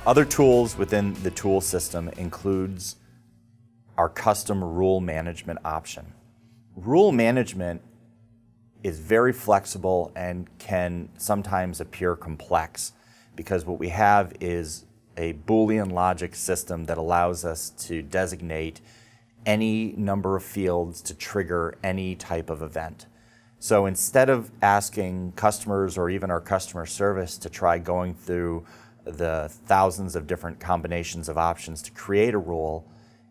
Other tools within the tool system includes our custom rule management option. Rule management is very flexible and can sometimes appear complex because what we have is a Boolean logic system that allows us to designate any number of fields to trigger any type of event. So instead of asking customers or even our customer service to try going through the thousands of different combinations of options to create a rule,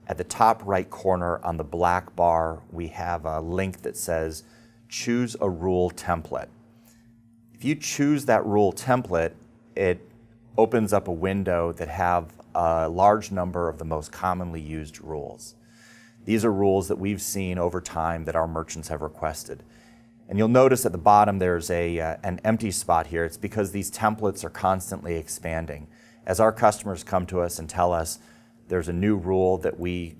at the top right corner on the black bar, we have a link that says, choose a rule template. If you choose that rule template, it opens up a window that have a large number of the most commonly used rules. These are rules that we've seen over time that our merchants have requested. And you'll notice at the bottom there's an empty spot here. It's because these templates are constantly expanding. As our customers come to us and tell us there's a new rule that we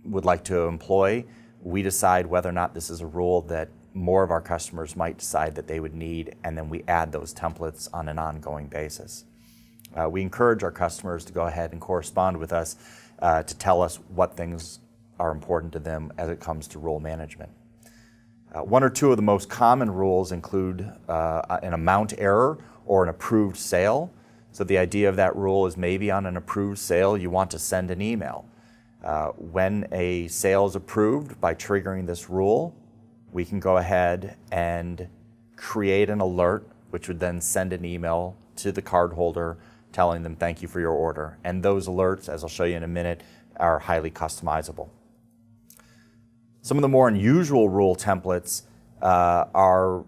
would like to employ, we decide whether or not this is a rule that more of our customers might decide that they would need, and then we add those templates on an ongoing basis. We encourage our customers to go ahead and correspond with us to tell us what things are important to them as it comes to rule management. One or two of the most common rules include an amount error or an approved sale. So the idea of that rule is maybe on an approved sale you want to send an email. When a sale is approved by triggering this rule, we can go ahead and create an alert which would then send an email to the cardholder telling them thank you for your order. And those alerts, as I'll show you in a minute, are highly customizable. Some of the more unusual rule templates are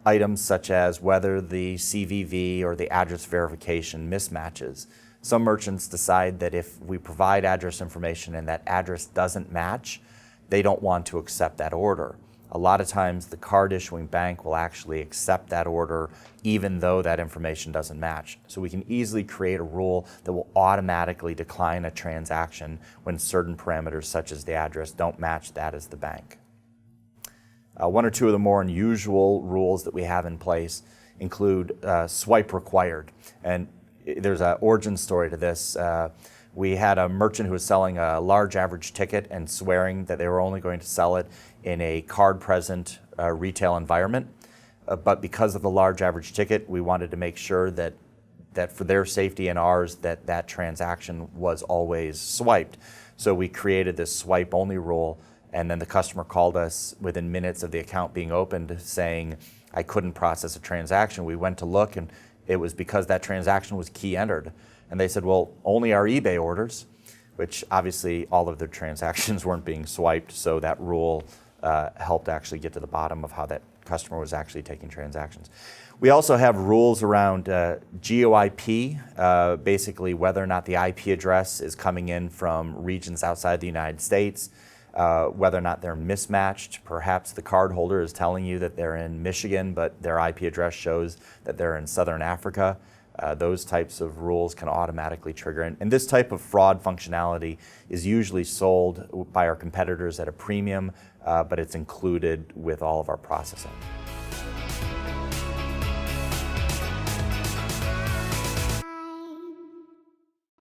items such as whether the CVV or the address verification mismatches. Some merchants decide that if we provide address information and that address doesn't match, they don't want to accept that order. A lot of times the card issuing bank will actually accept that order even though that information doesn't match. So we can easily create a rule that will automatically decline a transaction when certain parameters such as the address don't match that as the bank. One or two of the more unusual rules that we have in place include swipe required. And there's an origin story to this. We had a merchant who was selling a large average ticket and swearing that they were only going to sell it in a card-present retail environment. But because of the large average ticket, we wanted to make sure that for their safety and ours, that transaction was always swiped. So we created this swipe-only rule, and then the customer called us within minutes of the account being opened saying, I couldn't process a transaction. We went to look, and it was because that transaction was key entered. And they said, well, only our eBay orders, which obviously all of their transactions weren't being swiped, so that rule helped actually get to the bottom of how that customer was actually taking transactions. We also have rules around GeoIP, basically whether or not the IP address is coming in from regions outside the United States, whether or not they're mismatched. Perhaps the cardholder is telling you that they're in Michigan, but their IP address shows that they're in Southern Africa. Those types of rules can automatically trigger. And this type of fraud functionality is usually sold by our competitors at a premium, but it's included with all of our processing.